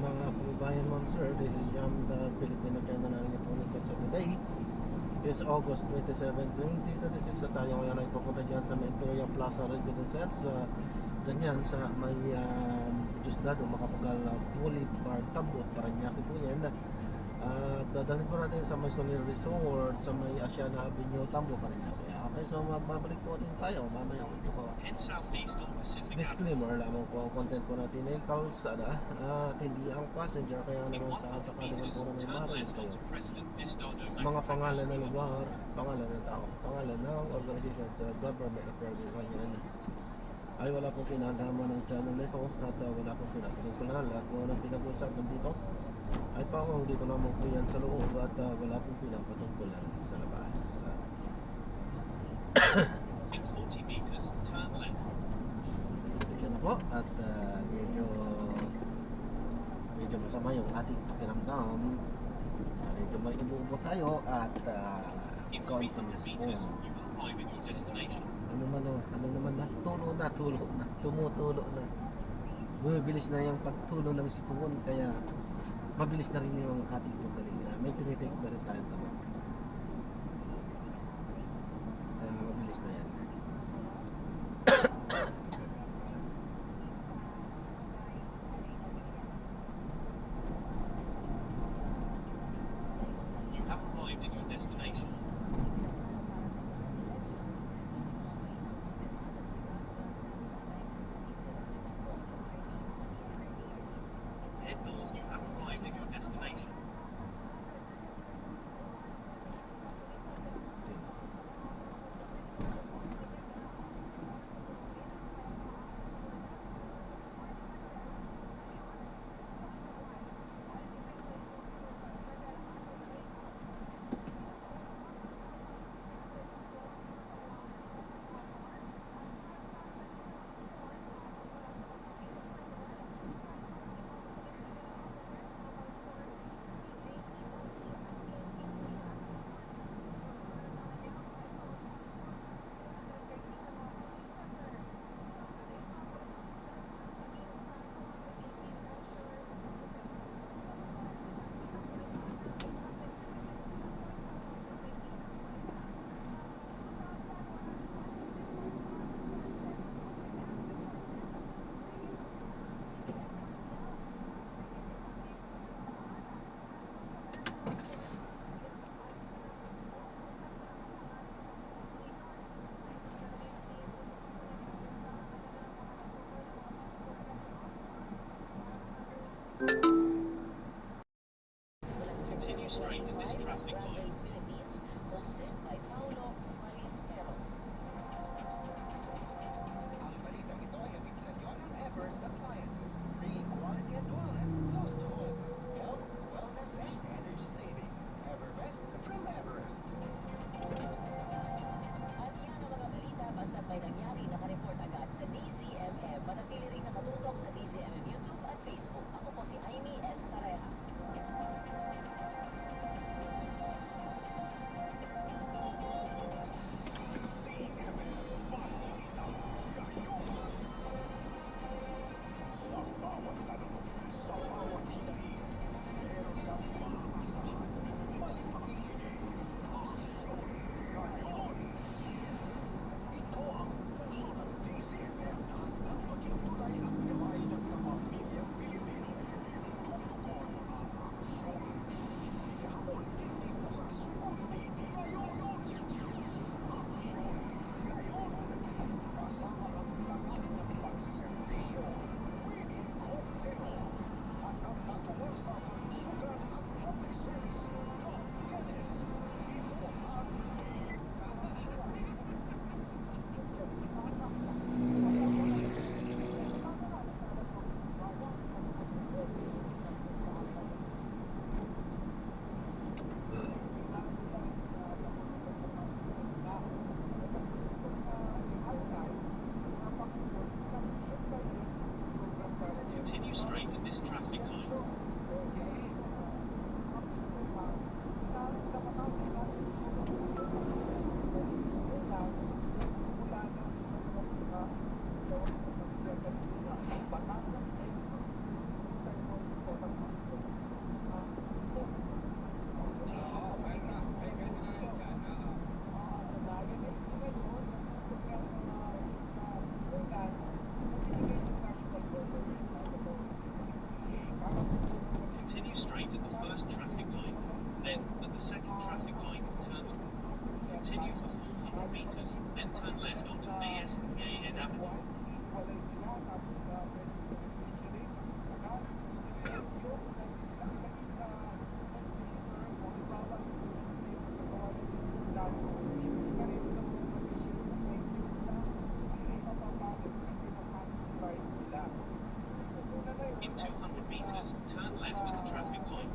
Mga kababayan, ma'am, sir, this is Jam, the Filipino channel ng Ipon sa today is August 27, 2026 at tayo ngayon ay pupunta dyan sa Imperial Plaza Residences ganyan sa may Diosdado Macapagal Boulevard, Tambot, Parañaque po yan. Dadalhin po natin sa may Soler Resort sa may Asiana Avenue, Tambo, Parañaque. Okay, so magbabalik po din tayo mamaya ito po. Disclaimer lamang po, ang content po natin ay kalsada at hindi ang passenger, kaya naman sa sakali man po na may marinig kayo mga pangalan ng lugar, pangalan ng tao, pangalan ng organization sa government na ganyan ay wala pong kinalaman ng channel nito at wala pong pinapinagkulan. Lahat po ng pinag-usapan dito ay pangong dito lamang po yan sa loob at wala pong pinapatungkulan sa labas. In 40 meters, turn left. Ito na po at medyo masama yung ating pakiramdam. Medyo may inuubo tayo at continuous po. Ano naman na, tumutulo na. Bumibilis na yung pagtulo ng sipon, kaya mabilis na rin yung ating paggalinga. May tinitake na rin tayong gamot. Kaya mabilis na yan. You have arrived at your destination. Head north, you have arrived at your destination. Continue straight in this traffic light. the second traffic light, turn. Continue for 400 meters, then turn left onto ASAN Avenue. In 200 meters, turn left at the traffic light.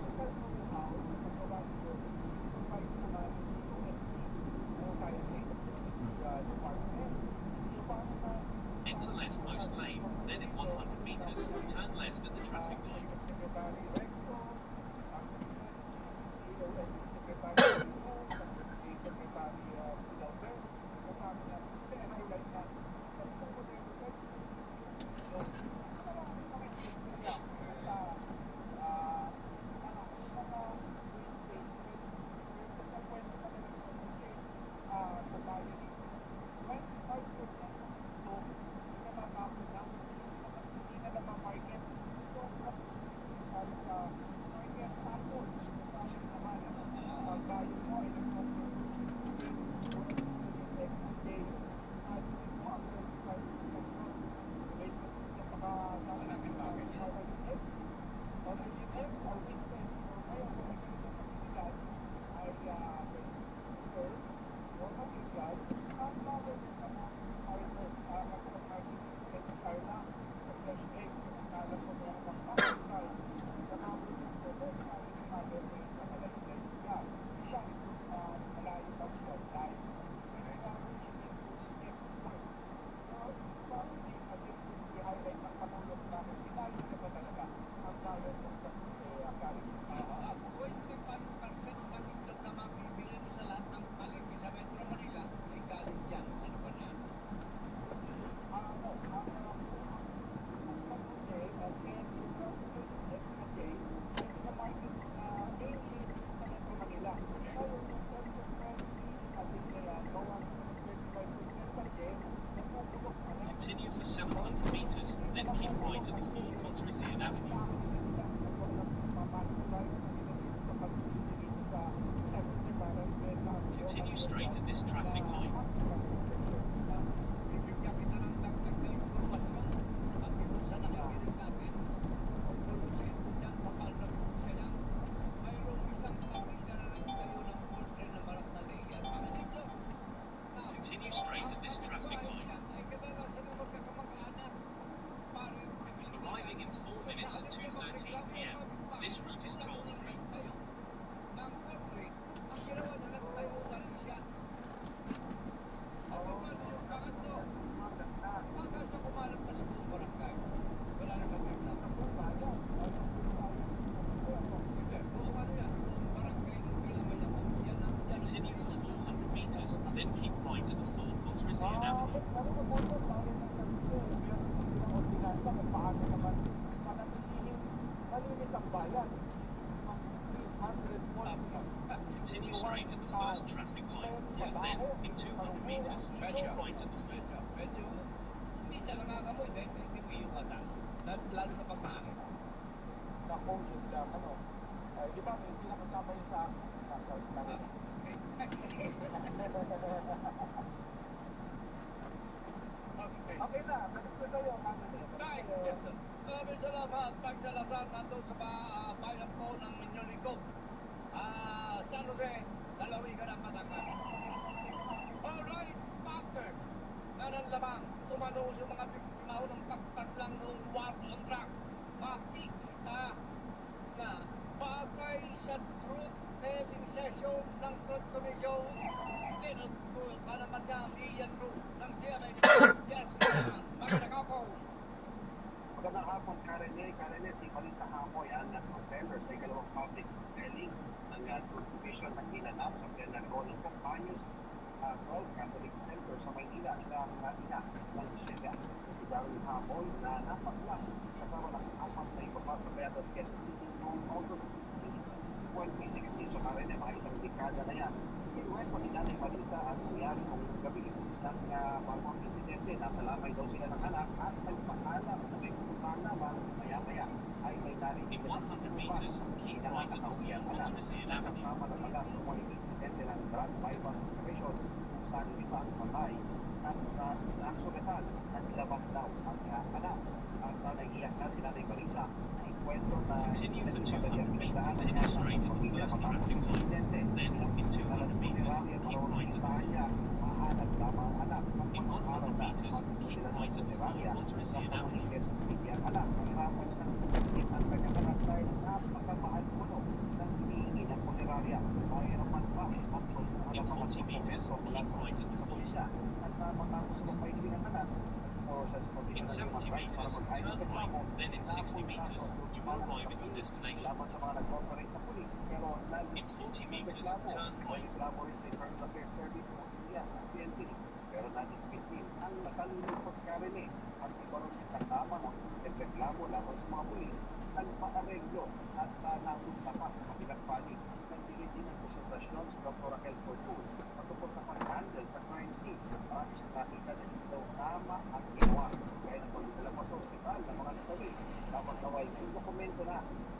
Enter leftmost lane, then in 100 meters, turn left at the traffic light. Continue for 700 meters, then keep right at the 4 Contresir Avenue. Continue straight at this traffic light. Continue straight at this traffic light. Arriving in 4 minutes at 2:13 p.m. This route is toll-free. Continue for 400 meters, then keep right at the 4 Contresir Avenue. Continue straight at the first traffic light. Then, in 200 meters, keep right at the 4. Hindi siya nakakamoy dahil hindi mo yung mata. Lalo na pagkain. Ako yung di ba may pinakasama yun sa okay na, nandito kayo. Maraming salamat. Pagsalasal nandun sa bayan po ng Minyonico. San Jose, lalawigan ang Batangas. Alright, Parker. Nananlamang, tumanong yung mga biktima ng pagtatlang noong war on track. Makikita na bagay sa truth-telling session ng Truth Commission. Tinutulog ka naman niya ang iyan group ng TNA. Yes, magandang hapon. Magandang hapon, Karene, si Balita Hamoy ang contender sa ikalawang public selling ng Truth Commission na ginanap sa Plenaryo ng Campanyos World Catholic Center sa Maynila sa ina ng Isya. Si Darwin Hamoy na napaklas kasama ng apat na iba pa sa Beatos Quezon City noong August 2016. So Karene, mga isang dekada na yan. Inuwento ni Nanay Balita ang nangyari kung gabi ng bagong presidente na salamay daw sila ng anak at nagpaalam na may pupuntahan naman maya-maya ay may narinig In 100 meters, keep right and Montreal Avenue. Kasama na pala sa mga insidente ng drug bypass operation kung saan lima ang patay at ang sugatan at labas daw ang anak. At naiiyak na si Nanay Marisa ay kwento na Continue for 200 meters, continue straight at the first traffic light. Then in 200 meters, keep right at the mahanap lamang ang anak. In 100 meters, keep right at the Montreal Avenue. Hindi ang anak ang hirapan sa pagkakit at kanyang anak dahil napakamahal puno ng hinihingi ng punerarya. Mahirapan pa ang pagkuhan In ng mga 40 meters, keep right at the sa pulisya at matapos magpaigli ng anak. In 70 meters, turn right, then in 60 meters, you will arrive at your destination. Laban sa mga nag-operate sa pulis, pero In 40 meters, turn right. reklamo rin sa Internal Affairs Service o India sa PNP. Pero nadismiss din ang nakalulungkot Karene at iba rin sa tama ng reklamo laban sa mga pulis nagpa-areglo at napunta pa sa kabilang panig. Nagbigay din ng konsultasyon sa Dr. Raquel Fortun patungkol sa pag-handle sa crime scene. Marami siyang nakita na ito tama ang ginawa. Kaya napagdala pa sa ospital ng mga nasabi. Dapat naway yung dokumento na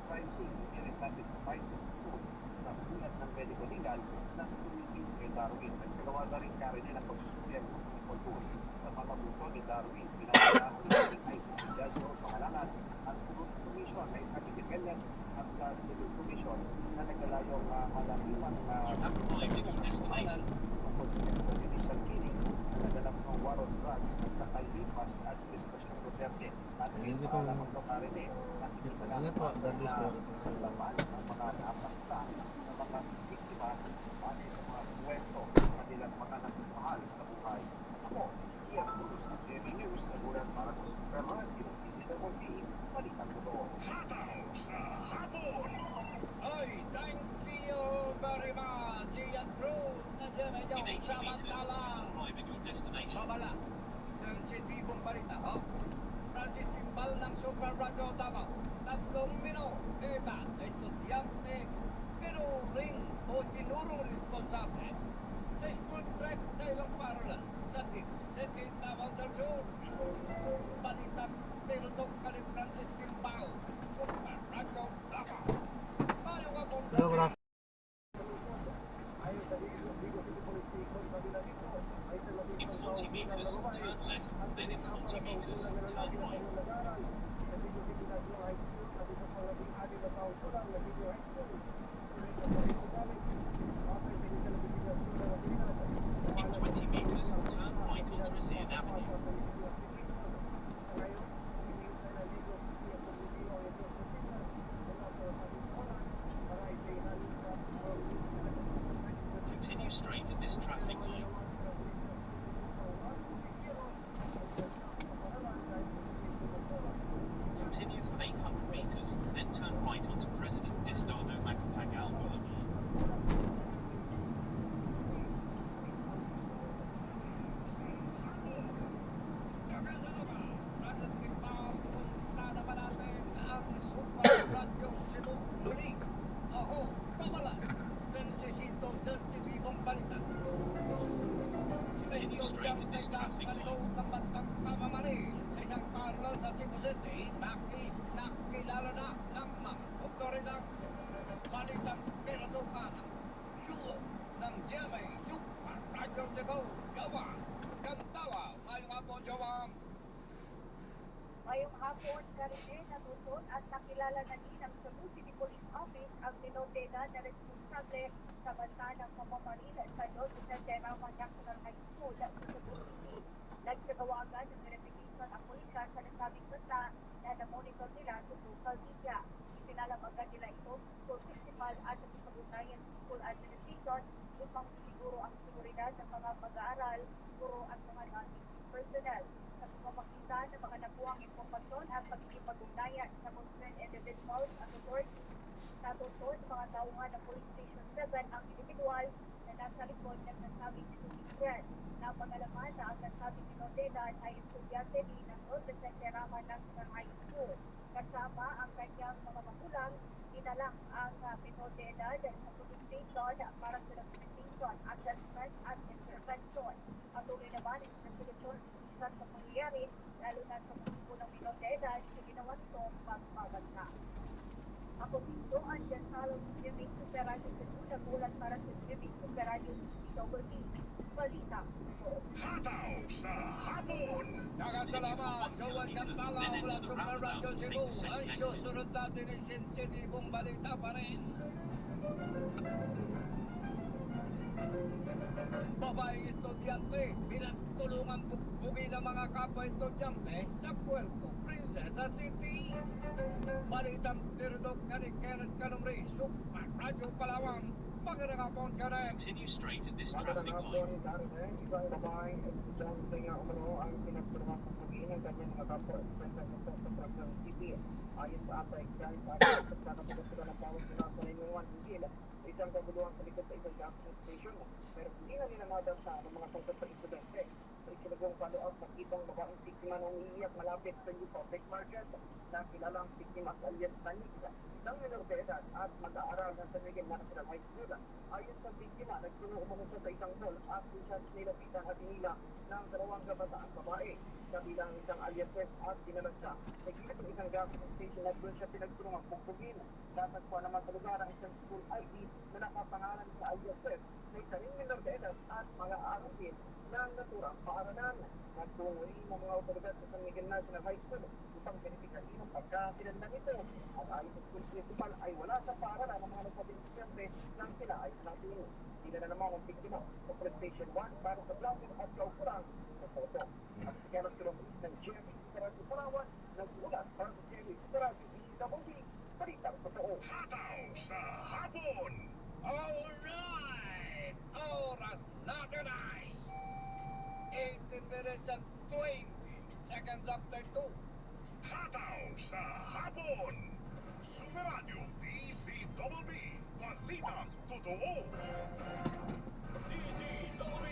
crime scene rin natin sa Vice School sa ulat ng medical legal na tumingin kay Darwin. Nagkagawa na rin Karene ng pagsusuyan ng Fortun sa malabuto ni Darwin. Pinagkagawa ng ICC Judge o Pangalangan at Commission ay Independent at Civil Commission na naglalayong malaliman na You have arrived at your destination. tungkol sa judicial killing na naganap ng war on drugs at nakalipas at Administrasyon Duterte at Hindi ko paalam ang Karene na Ingat po, God bless po. ang laban ng mga napasta ng mga biktima pati sa mga kwento na nilang mga nagmahal sa buhay. Ako, Ian Cruz ng TV News, nagulat para sa Super Radio, DZWD, Balitang Totoo. Ay, thank you very much, Ian Cruz. Nandiyan In medyo 80 meters, you samantalang will arrive at your destination. babala. Sensitibong balita, ho? Francis Timbal ng Super Radio Davao. 3 minuto, estudyante, pinuring o tinurong responsable sa school trip sa ilang paralan sa City Davao del Sur. Balitang tinutong ka ni Francis Timbal, Super Radio Davao. Paano ka kung Hello, good afternoon. In 40 meters, turn left, then in 40 meters, turn right. In 20 meters, turn right onto Resian Avenue. Continue straight at this traffic light. Continue for 800 meters, then turn right onto President Destano Macapagal Boulevard. Continue straight at this traffic light. Nakilala na ng mga otoridad. Balitang pinadukan sulo ng Jemay Super Radio Cebu. Gawa, Kantawa, ngayong hapon, Jawang. Ngayong hapon, Karine, natutunan at nakilala na din ng Cebu City Police Office ang dinodena na responsable sa banta ng pamamaril sa Los Vicente Rama National High School sa Cebu City. Nagsagawagan ng verification ang pulisya sa nasabing banta na na-monitor nila sa social media. Ipinalamagan nila ito sa school principal at sa pag-unayan school administration upang siguro ang seguridad ng mga mag-aaral, guro at mga non-teaching personnel. Sa pamamagitan ng mga nakuhang impormasyon at pagkikipag-ugnayan sa concerned individuals at authorities, natutunan sa mga tauhan ng Police Station 7 ang individual na nasa likod ng nasabing shooting threat. Napagalaman na ang nasabing pinodenan ay estudyante din ng Los Vicente Rama National High School. Kasama ang kanyang mga magulang, inalang ang pinodenan sa police station para sa documentation, assessment at intervention. Patuloy naman ang investigasyon sa pangyayari, lalo na sa motibo ng pinodenan sa ginawa nitong pagbabansa. Ako dito, andyan sa Swimming Superradyo Cebu, nagulat para sa Swimming Superradyo CWD. Balita. Hataw sa hapon! Salamat, Joel Cantala mula sa Radyo Cebu. Ang susunod natin ay sensitibong balita pa rin. Babaeng estudyante, pinagtulungan bugbugin ng mga kapwa estudyante sa Puerto Princesa City. Balitang tirdok ka ni Kenneth Canumri, Super Radyo Palawang. Magandang hapon ka rin. Continue straight at this Magandang traffic hapon, light. Darren. Isang babaeng estudyante nga umano ang pinagtulungan ng pagiging ng kanyang mga kapwa estudyante sa Quezon City. Ayon sa atay, dahil sa atay, pagkakapulat sila ng bawat mula sa Nainuan, Hingil, sa isang kaguluhan sa likod sa isang gasoline station. Pero hindi na ninamadan sa mga tungkol sa estudyante. Sa isinagong follow-up, nakitang babaeng biktima nung umiiyak malapit sa New Public Market na kilalang biktima sa alias Tanik. Isang minor de edad at mag-aaral ng San Miguel National High School. Ayon sa biktima, nagtungo umano siya sa isang mall at kung siya nilapitan at hinila ng dalawang kabataang babae. Kabilang isang aliases at dinalag siya. Nagkita ng isang gasoline station na doon siya pinagtulungan bugbugin. Natagpuan naman sa lugar ang isang school ID na nakapangalan sa aliases na isa ring minor de edad at mga aaral din ng naturang paaralan. Nagtungo rin ng mga otoridad sa San Miguel National High School upang verifikahin ang pagkakilanlan nito. At ayon sa school principal ay wala sa paaralan ng mga nagsabing estudyante nang sila ay natin. Sila na naman ang biktima sa Police Station 1 para sa vlogger at kaukulang sa photo. At sa Kenneth Canumri ng Jerry Superradyo Palawan, nagsulat para sa Jerry Superradyo DCWD, balitang totoo. Hataw sa hapon! Alright! Oras natin ay 18 minutes and 20 seconds after 2. Hataw sa hapon! Superradyo DCWB, balitang totoo! DCWB,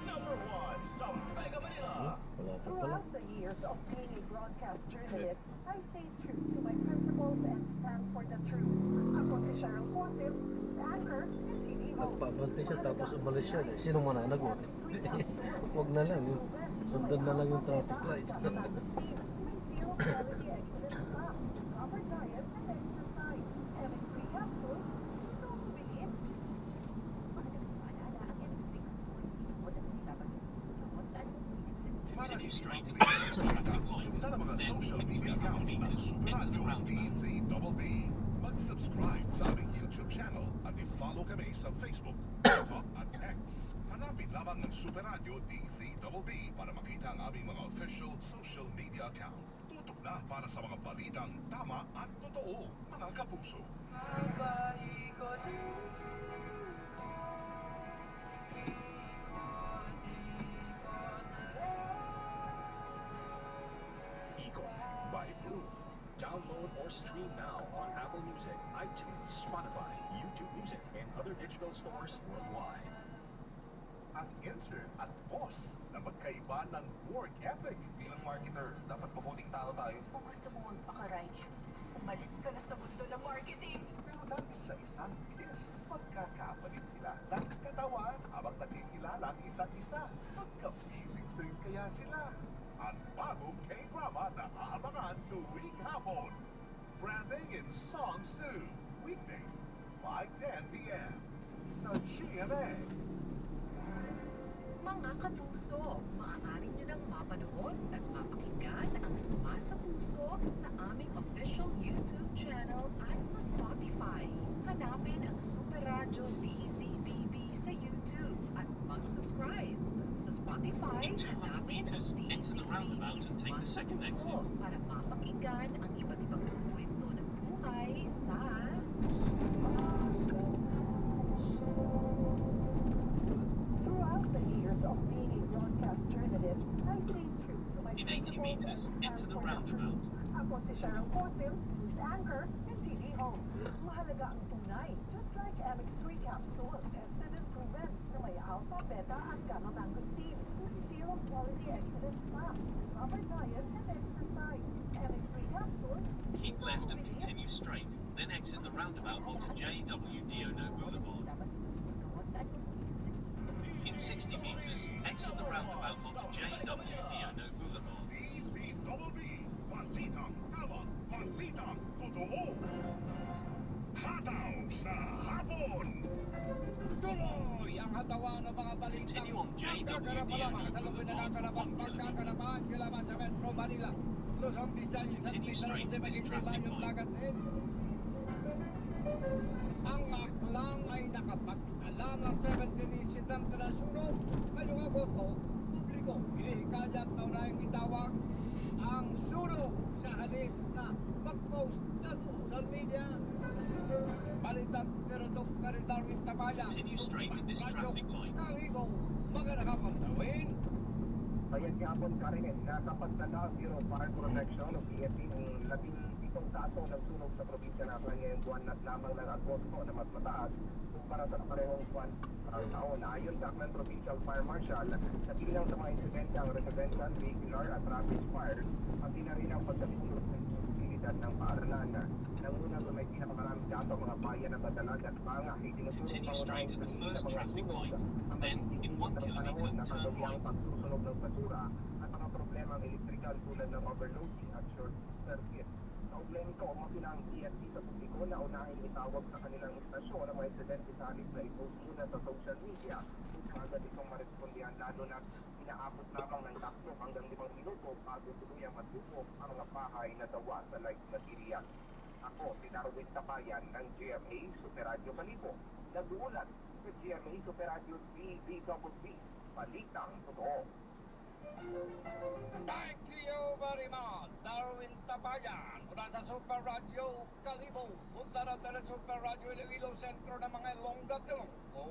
number 1 sa Mega Manila! Wala pa pala. Throughout the years of being a broadcast journalist, I stayed true to my principles and stand for the truth. Ako si Cheryl Fortil, anchor and TV host. Nagpabantay siya tapos umalis siya. Sino mananagot? Huwag na lang. Sundan na lang yung traffic light. Continue straight at the next traffic light. Sa mga Then social in media 300 accounts ng meters, enter the Superradyo roundabout. DCWB. Mag-subscribe sa aming YouTube channel at i-follow kami sa Facebook, TikTok at X. Hanapin lamang ng Superradyo DCWB para makita ang aming mga official social media accounts. Tutok na para sa mga balitang tama at totoo, mga kapuso. Ikot by Blue. Download or stream now on Apple Music, iTunes, Spotify, YouTube Music, and other digital stores worldwide. Ang insert at boss na magkaiba ng work ethic. Bilang marketer, dapat mabuting tao tayo. Kung gusto mo magpaka-righteous, umalis ka na sa mundo ng marketing. Pero dahil sa isang kiss, magkakapalit sila ng katawan habang nakikilala ang isa't isa. Magka-feeling rin kaya sila. Ang bagong K-drama na aabangan tuwing hapon. Branding in Song Su. Weekdays, 5:10 p.m. sa GMA. Mga kapuso, maaari nyo nang mapanood at mapakinggan ang Suma sa Puso sa aming official YouTube channel at sa Spotify. Hanapin ang Superradyo DCBB sa YouTube at mag-subscribe. Sa Spotify, In 200 hanapin ang meters, enter the roundabout and take the second exit. para mapakinggan ang iba't ibang kwento ng buhay sa Throughout the years of being a broadcast journalist, I stayed true to my In 80 meters, enter the roundabout. Ako si Cheryl Fortil, news anchor and TV host. Mahalaga ang tunay, just like MX3 capsule, tested and proven na may alpha, beta at gamma mangosteen. Zero quality excellence fat, proper diet and exercise. MX3 capsule. Keep left and continue straight. Then exit the roundabout onto JW Diono Boulevard. In 60 meters, exit the roundabout onto JW Diono Boulevard. DCWB, balitang tama, balitang totoo. ang hatawa ng mga balita. Continue on Nagkakarap pa lamang sa loob na nakakarapan pagkakarapan kilaban sa Metro Manila. Luzon, Visayas at Continue straight Mindanao at this maging traffic yung light. dagat din. Ang aklang ay nakapag-alam ng 17 incident na sunog ngayong Agosto. Publiko, hinihikayat na unahing itawag ang sunog sa halip na mag-post sa social media. Balitan pero Dr. Darwin Tabayan. Continue straight at this traffic light. Kalibo, magandang hapon, Darwin. Ayan gihapon Karen, nakapagdala Bureau of Fire Protection o BFP ng 17 kaso ng sunog sa probinsya natin ngayong buwan na lamang ng Agosto na mas mataas kumpara sa nakarehong buwan taon. Ayon sa Aklan Provincial Fire Marshal, nabilang sa mga insidente ang residential, vehicular at traffic fire, pati na rin ang pagkatulog ng posibilidad ng paaralan. Nanguna sa may pinakamaraming dato mga bayan ng Badalag at Banga, Continue straight at the first traffic light. Then, in 1 kilometer, turn right. pagsusunog ng basura at mga problemang elektrikal tulad ng overloading at short circuit. Sa ugnay nito, umakila ang DFC sa publiko na unahing itawag sa kanilang istasyon ang mga insidente sa halip na i-post muna sa social media kung agad itong marespondihan lalo na inaabot lamang ng 3 hanggang 5 minuto bago tuluyang matubok ang mga bahay na dawa sa light material. Ako, si Darwin Tabayan ng GMA Super Radio Kalibo. Nag-uulat sa GMA Super Radio DVWB. Balitang totoo. Thank you very much, Darwin Tabayan. Mula sa Super Radio Kalibo, punta na sa Super Radio Iloilo Sentro ng mga Ilongga Tilonggo.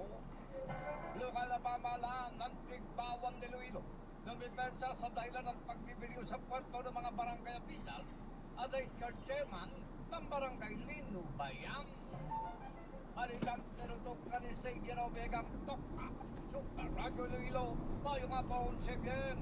Lokal na pamahalaan ng Tigbawan de Iloilo. Lumipensa sa dahilan ng pagbibigyo sa puerto ng mga barangay officials at ay chairman ng barangay Linubayang. Halitan tinutok ka ni Xavier Ovegang Tokpa. Super Radio Iloilo, mayong hapon, Xavier.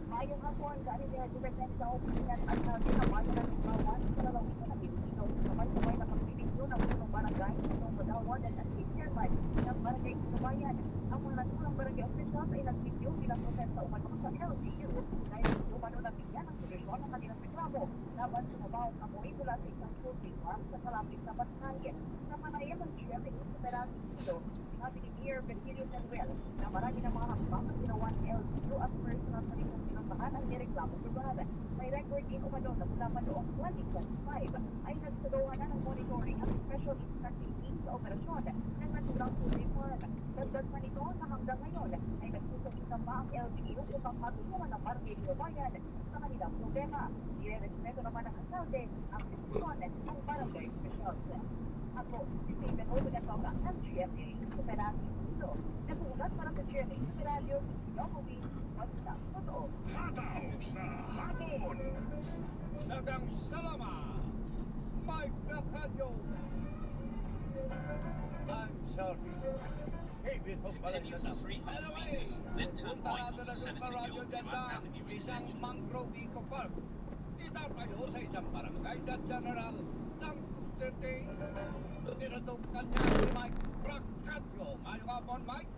Mayong hapon, kami din represent sa opinan at sa pinawalan ng Tigbawan sa lalawin na Pilipino. Sabay-sabay na pagbibigyo ng unang barangay sa itong Padawan at ang chairman ng barangay Linubayang. Ang mga natulang barangay officials ay nagbigyo bilang proses sa umano sa LGU dahil umano na bigyan ng solusyon ng kanilang reklamo laban sa mabawang amoy mula sa isang poultry farm sa kalapit na Banhaye. Sa panayam ng GMA Superati Kilo, sinabi ni Mayor Virgilio Manuel na marami ng mga hakbang ang ginawa ng LGU at personal sa limang sinamahan ang nireklamo lugar. May record din umano na mula pa noong 2025 ay nagsagawa na ng monitoring ang special instructing team sa operasyon ng natulang poultry farm. Dagdag pa nito na hanggang ngayon ay nagsusumita pa ang LGU upang matulungan ang barangay Linubayang sa kanilang problema. Irerespeto naman ng alkalde ang desisyon ng barangay officials. Ako, si Stephen Obegatawga ng GMA Superati Kilo. Nag-uulat para sa GMA Superadyo, Yokowi, Basta Totoo. Hataw sa hapon! Dagang salamat! Mike Nakadio! I'm sorry. Continue for 300 meters, then turn right onto Senator Gill, Puat Avenue Isang extension. mangrove eco park. Itatayo sa isang barangay sa General Santos City. Tinutukan niya si Mike Bracadyo. Ngayong hapon, Mike.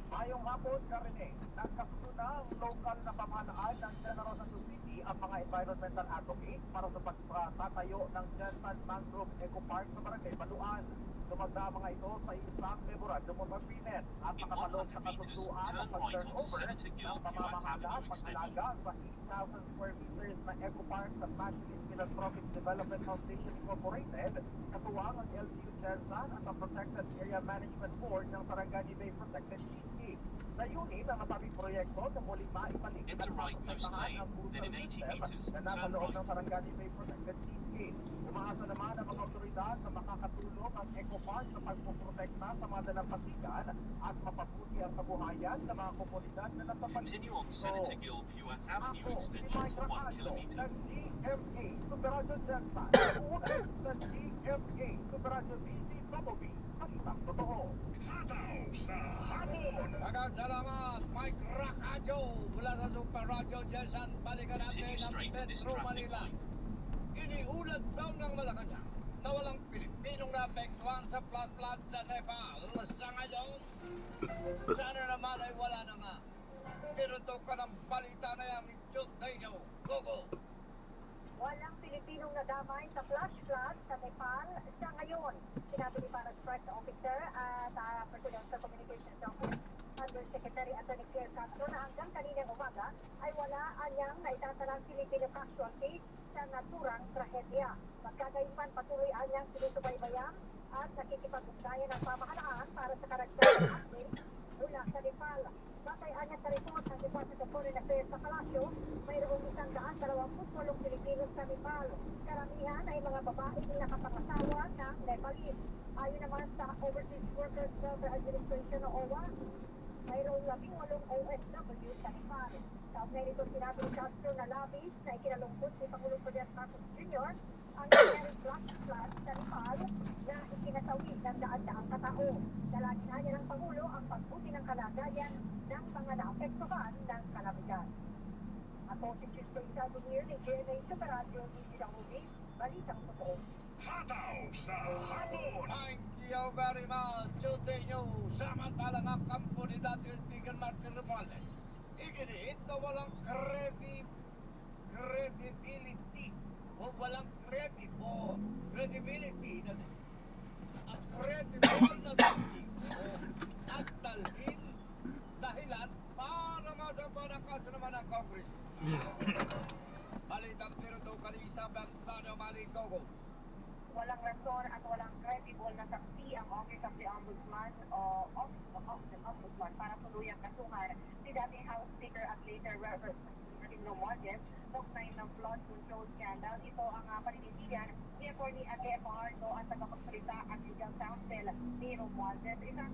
Mayong hapon, Karine. Nagkasundo na ang lokal na pamahalaan ng General Santos City ang mga environmental advocates para sa pagtatayo ng Jensan Mangrove Eco Park sa Barangay Baluan. Lumagda mga ito sa isang memorandum of agreement at In nakabalot 100 sa meters, kasunduan turn ang right onto pag-turnover Senator Gill, ng Puat pamamahala at Avenue pag-alaga sa 8,000 square meters na Eco Park sa National Philanthropic Development Foundation Incorporated, katuwang ang LGU Jensan at ang Protected Area Management Board ng Sarangani Bay Protected City. Layunin ang nasabing proyekto na muling maibalik Enter right most lane, then in 80 meters, na nasa turn loob right. ng Sarangani Bay Protected City. Umaasa naman ang mga otoridad na makakatulong ang Eco Park sa pagpoprotekta sa mga dalampasigan at mapabuti ang kabuhayan ng mga komunidad na nasa Continue on Senator Gill, Puat Avenue Ako, si extension Mike for 1 Racadio kilometer. ng GMA Superadyo Jensan. Una sa GMA Superadyo DCWB. Balitang totoo. Hataw sa hapon! Dagang salamat, Mike Bracadyo. Mula sa Super Radio Jensen, balikan natin Continue ang straight at this Metro traffic Manila. light. Iniulat daw ng Malacanang na walang Pilipinong naapektuhan sa flood sa Nepal. Sa ngayon, sana naman ay wala na nga. Tinutok ka ng balita na yan ni Tuesdayo. Gogo! Walang Pilipinong nadamay sa flash flood sa Nepal sa ngayon. Sinabi ni Panas Press Officer at Confidence sa Communications Office Undersecretary Atty. Claire Castro na hanggang kaninang umaga ay wala anyang naitatalang Filipino casualty sa naturang trahedya. Magkagayunman patuloy anyang sinusubaybayan at nakikipag-ugnayan ng pamahalaan para sa karagdagang update mula sa Nepal. Batay anyang sa report ng Department of Foreign Affairs sa Palasyo, mayroong 128 Pilipinos sa Nepal. Karamihan ay mga babaeng nakapangasawa ng Nepalese. Ayon naman sa Overseas Workers Welfare Administration o OWA, mayroong 18 OFW sa Nepal. Sa ugnay nito sinabi ni Castro na labis na ikinalungkot ni Pangulong Ferdinand Marcos Jr. ang nangyaring flash flood sa Nepal na ikinasawi ng daan-daang katao. Dalangin niya ng Pangulo ang pagbuti ng kalagayan ng mga naapektuhan ng kalamidad. Ako si Chisco Isado Mir ni GMA Super Radio DCWB, Balitang Totoo. Hataw sa hapon! Thank you very much, Tuesday News. Samantalang ang kampo ni dating Speaker Martin Romualdez, iginit na walang credibility o walang credibility na ang credible na testigo at dalhin dahilan para masapan ang kaso naman ng Congress. Balitang Tiruto Kalisa Bantano Maricogo. Walang rason at walang credible na saksi ang Office of the Ombudsman o Office of the Ombudsman para tuluyang kasuhan si dating House Speaker at later Reverend Martin Romualdez kaugnay ng flood control scandal. Ito ang paninindigan ni Atty. Ate Fajardo at tagapagsalita at legal counsel ni Romualdez. Isang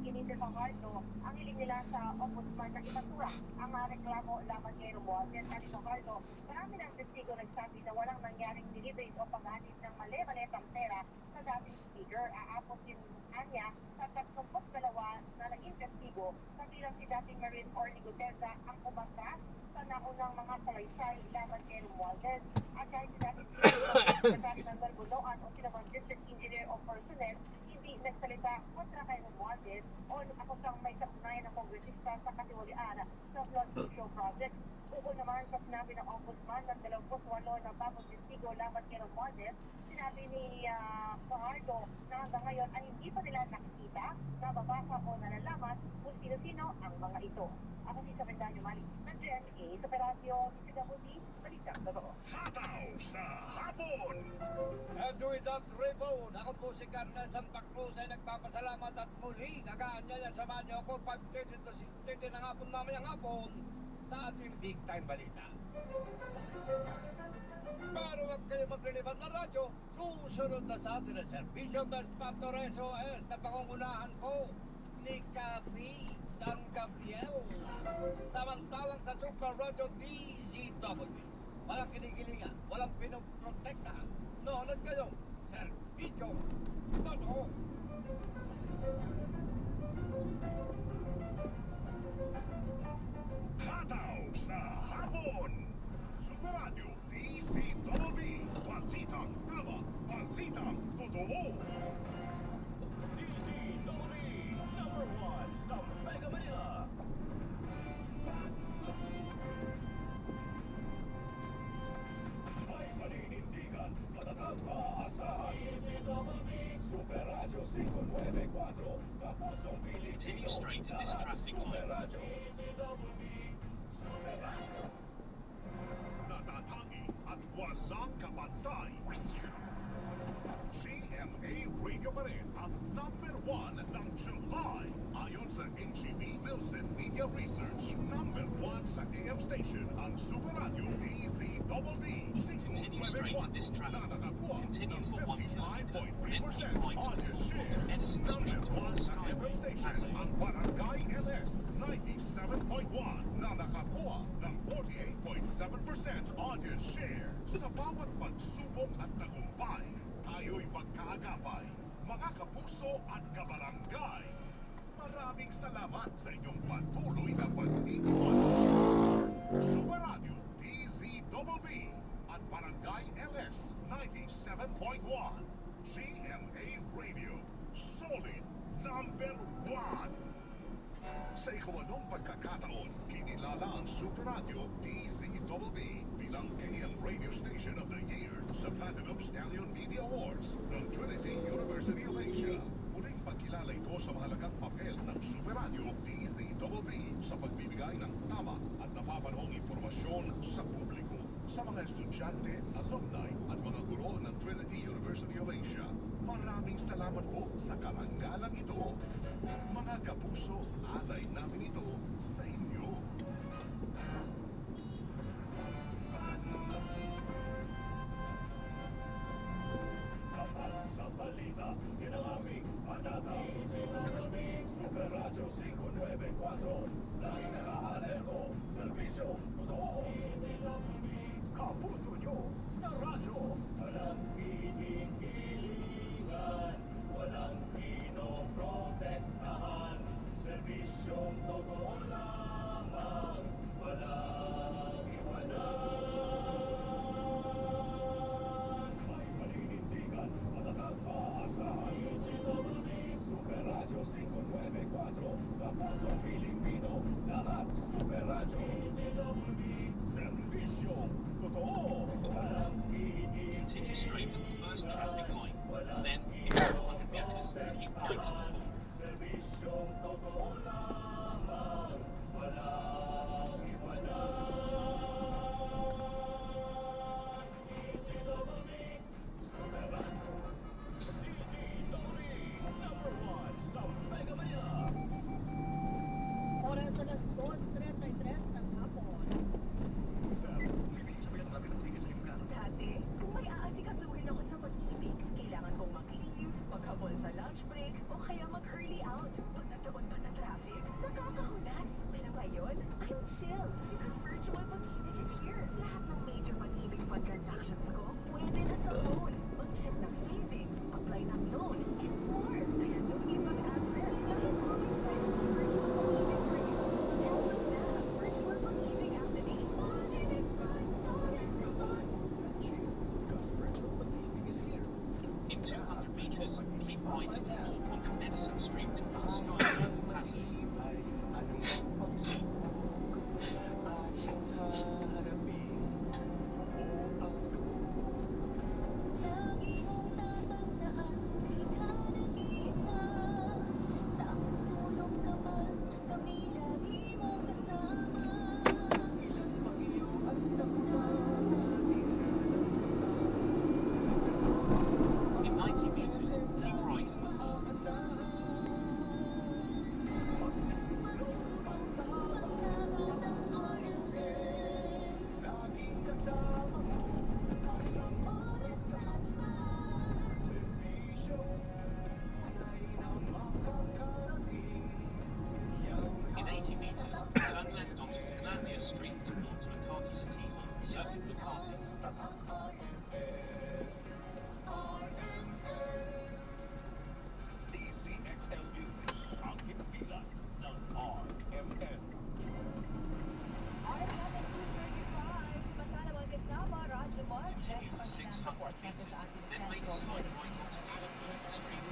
Initer Fajardo ang hiling nila sa Ombudsman na ipasura ang reklamo laban kay Romualdez. At Fajardo, marami ng testigo nagsabi na walang nangyaring delivery o paghanip ng mali-malitang pera sa dating speaker. Aapos din anya sa 32 na naging testigo kabilang si dating Marine Orly Gutesa ang umatras sa naunang mga salaysay laban kay Romualdez. At kahit si dating Secretary Manuel Bunoan o sinamang District Engineer o Personnel hindi nagsalita kontra kay Romualdez o ako siyang may kapnayan ng kongresista sa katiwalian sa flood control project. Ukol naman sa sinabi ng Ombudsman ng 28 na bagong testigo laban kay Romualdez, sinabi ni Fajardo na hanggang ngayon ay hindi pa nila nakikita, nababasa o nalalaman kung sino-sino ang mga ito. Ako si Sabendanyo Mali ng GMA sa Operasyo DCWB, Balitang Totoo. Hataw sa hapon! And with that report, ako po si Carnel Santa Cruz ay nagpapasalamat at muli nag-aanyaya sa manyo ako 5:30 to 6:30 ng hapon mamayang hapon sa ating Big Time Balita. Pero huwag kayo maglilipad na radyo, susunod na sa atin ang Servisyo Best Factores OS na pangungunahan ko ni Cathy San Gabriel. Samantalang sa Super Radio DZW, walang kinikilingan, walang pinoprotektahan. Noonod kayo, Servisyo Totoo. Hataw sa hapon! Super Radio DZWB, Balitang Tama, Balitang Totoo. DZWB, number 1 sa Mega Manila. May paninindigan, matatag maaasahan. DZWB, Super Radio 594, Kapusong Pilipinas. Continue straight in this traffic Super line. Radio DZWB, Super Radio. Natatangi at walang kapantay. CMA Radio pa rin ang number 1 ng July. Ayon sa HEB Wilson Media Research, number 1 sa AM station ang Super Radio DZWB. Continue straight in this traffic line. Continue for 1 kilometer, then keep right on the football to Edison Street towards Skyway Plaza. Ang Barangay LS 97.1 na nakakuha ng 48.7% audience share. Sa bawat pagsubok at tagumpay, tayo'y magkaagapay, mga kapuso at kabarangay. Maraming salamat sa inyong patuloy na pag-ikot. Super Radio DZWB at Barangay LS 97.1. GMA Radio, solid number 1. Sa ikawadong pagkakataon, kinilala ang Super Radio DZWB bilang AM Radio Station of the Year sa Platinum Stallion Media Awards ng Trinity University of Asia. Muling pagkilala ito sa mahalagang papel mga estudyante, alumni at mga guro ng Trinity University of Asia. Maraming salamat po sa karangalang ito. Mga kapuso, alay namin ito sa inyo. Kapag sa balita, yun ang aming patata. Super Radio 594, lagi naka-alerto, serbisyo, totoo. Kapuso nyo sa radyo, walang hinihingan, walang pinoprotektahan, serbisyong totoo lamang, walang iwanan. May paninindigan, matatag paasahan. Super Radio 594, Kapuso Pilipino, lahat Super Radio. Serbisyong totoo, walang Continue straight at the first traffic light. Then, in 200 meters, keep right at the fourth. serbisyong totoo lamang, walang iwanan. Super Radio. Number 1 sa Mega Maya. Oras alas 2:33 ng hapon. Dati, kung may aasikasuhin ako sa pag-ibig, kailangan kong mag-leave, maghabol sa lunch break, o kaya mag-early out. Pag nagtaon pa na traffic, nakakahulat. Pero ngayon, I'm chill because virtual pag-ibig is here. Lahat ng major pag-ibig fund transactions ko, pwede na sa phone. Mag-check ng savings, apply ng loan, and more. Kaya don't give mag-access. Dahil always pwede sa virtual pag-ibig for you. And so na, virtual pag-ibig activate. On and it's fun, on and it's fun. In 200 meters, keep right at the fork onto Edison Street towards Skyway Plaza. Lagi mong tatandaan, di ka nag-iisa. Sa ang tulong ka man, kami lagi mong kasama. Ilan pag iyo at nakuha, In 90 meters, keep right at the fork. In 80 meters, turn left onto Fernandez Street towards McCarty City Hall, Circuit McCarty. DCXL News, ang himpilan ng RMN. Continue for 600 meters, then make a slight right onto Leopold Street.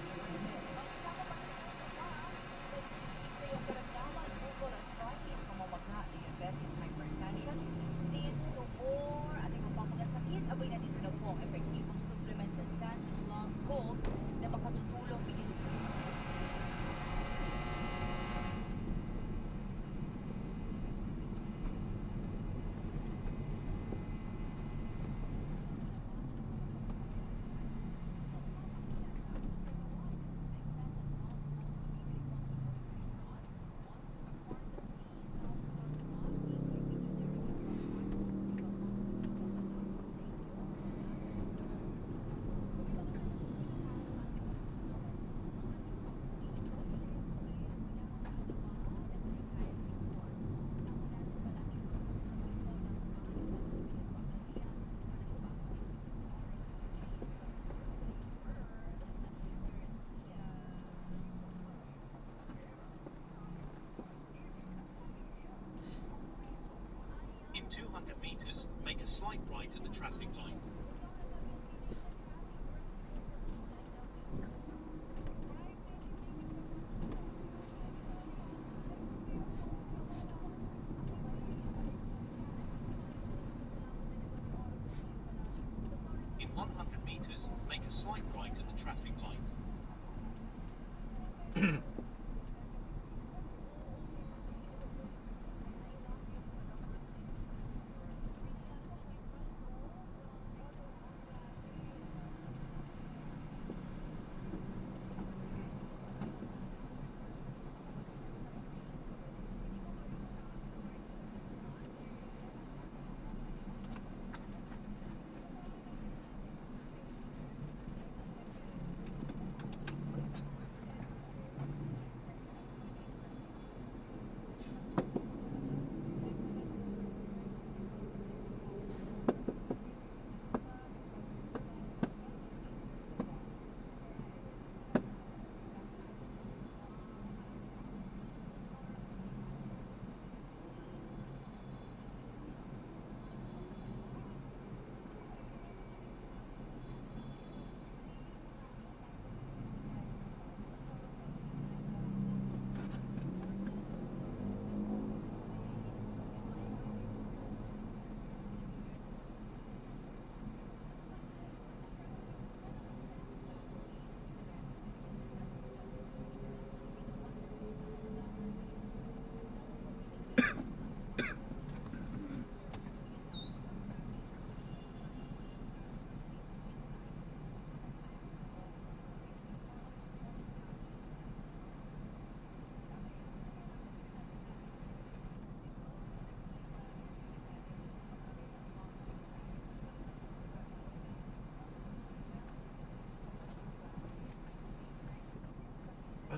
Abay na dito na po ang epektibong supplement sa Stanley Long Gold na makatutulong In 200 meters, make a slight right at the traffic light. In 100 meters, make a slight right at the traffic light.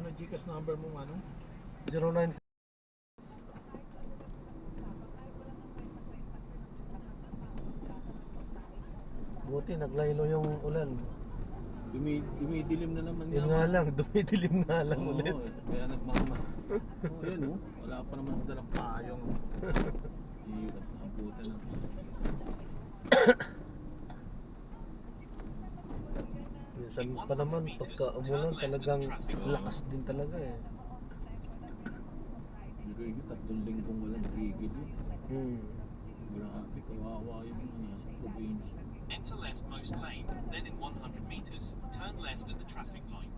Ano Gcash number mo ano? 09. Buti naglaylo yung ulan. Dumidilim na naman Yun nga lang, dumidilim nga lang Oo, ulit. kaya nagmama. Oh, yan oh. Wala pa naman ako dalang payong. Hirap na abutan na. Minsan pa naman pagka umulan talagang lakas din talaga eh. Pero yung 3 linggong walang tigil eh. Hmm. Grabe, kawawa yung mga nasa probinsya. Enter leftmost lane, then in 100 meters, turn left at the traffic light.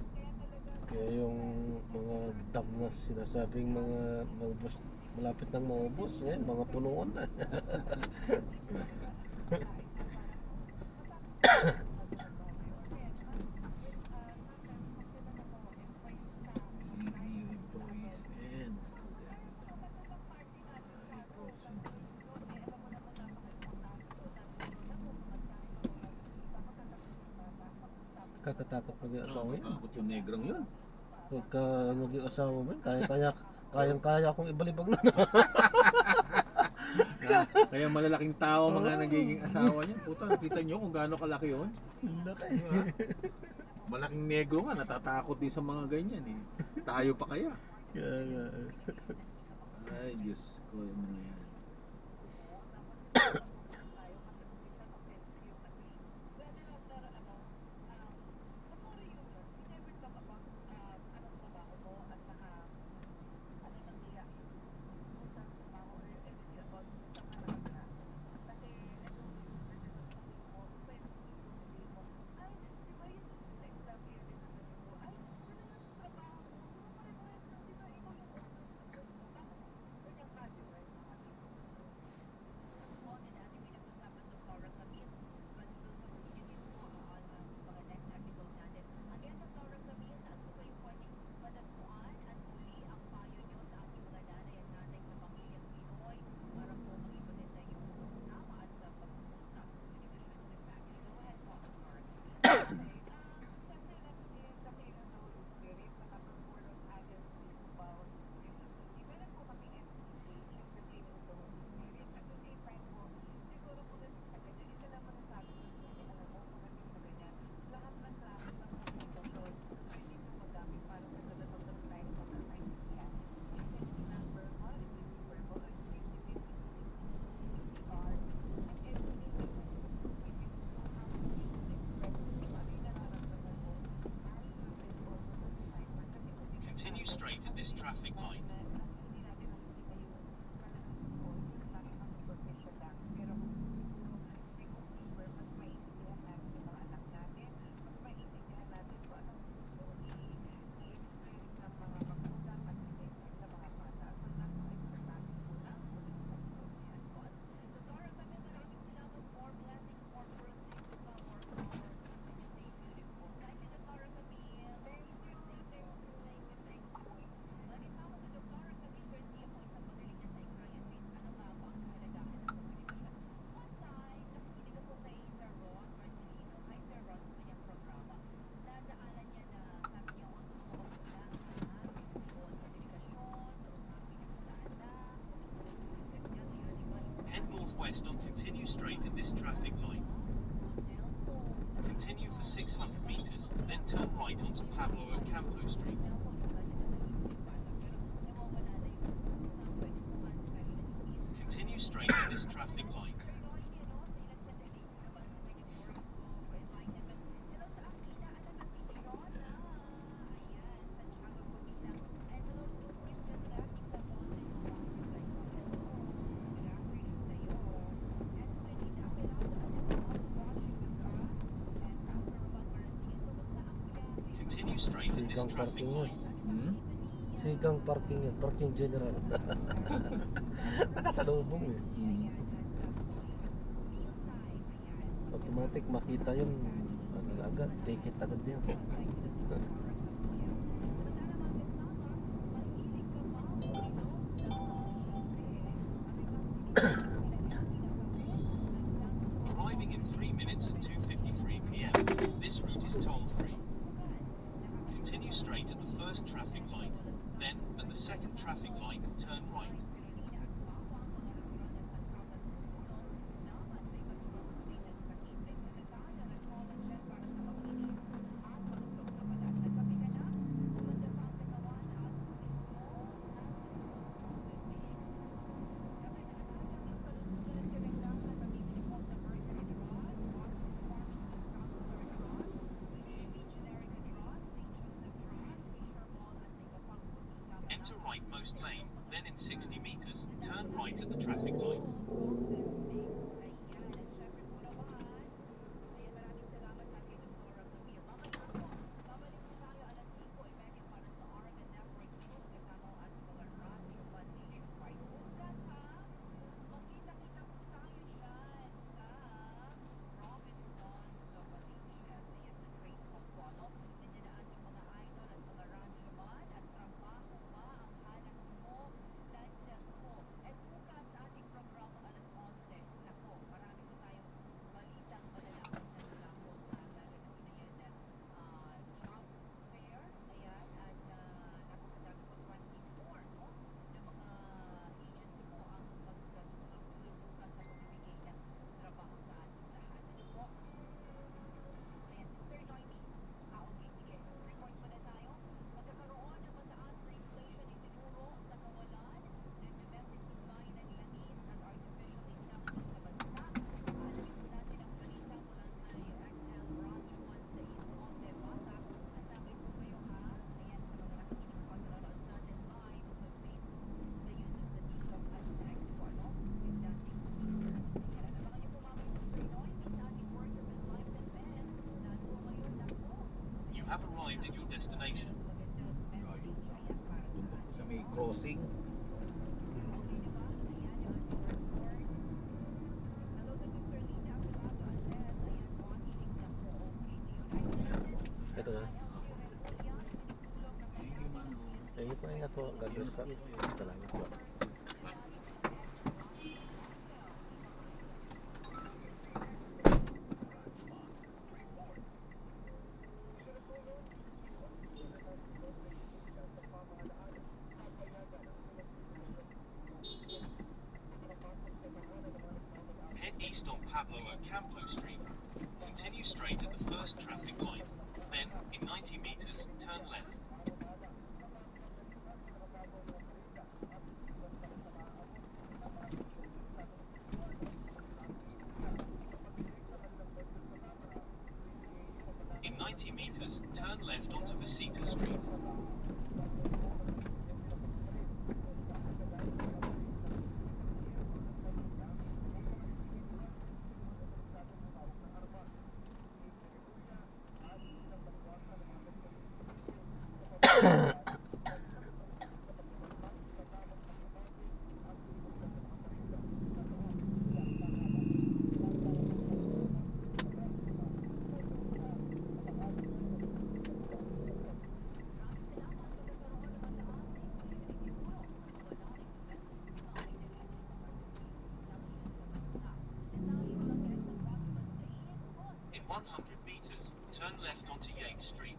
Kaya yung mga dam na sinasabing mga bus, malapit nang maubos, yan, mga punuan na. CBU employees and students. Kakatakot maging asawa yun. Takot yung negrang yun. Pagka maging asawa mo yun, kayang-kaya akong ibalibag na. Kaya malalaking tao mga nagiging asawa niya. Puta, nakita nyo kung gaano kalaki yun? Laki. Diba? Malaking negro nga, natatakot din sa mga ganyan eh. Tayo pa kaya? Kaya, Ay, Diyos ko, yung mga yan. Continue straight at this traffic light. Head northwest on continue straight at this traffic light. Continue for 600 meters, then turn right onto Pablo Ocampo Street. Continue straight at this traffic light. Continue straight at this Sigang traffic parking yun. light. Sigang parking yun, parking general. Nakasalubong eh. Automatic makita yun, ano agad, ticket agad yun. Arriving in 3 minutes at 2:53 p.m. This route is toll-free. Continue straight at the first first traffic light. Then, at the second traffic light, turn right. Enter rightmost lane, then in 60 meters, turn right at the traffic light. You have arrived at your destination. Tumbok ko sa may crossing. Ito na. Thank you, Mano. Thank you po, ingat po. God bless po. Salamat po. Head east on Pablo Ocampo Street. Continue straight at the first traffic light. Then, in 90 meters, turn left. In 90 meters, turn left onto Visita Street. In 100 meters, turn left onto Yates Street.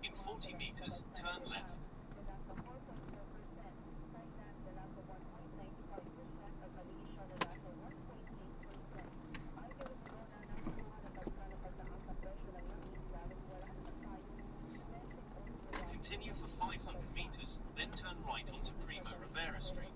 In 40 meters, turn left. Continue for 500 meters, then turn right onto Primo Rivera Street.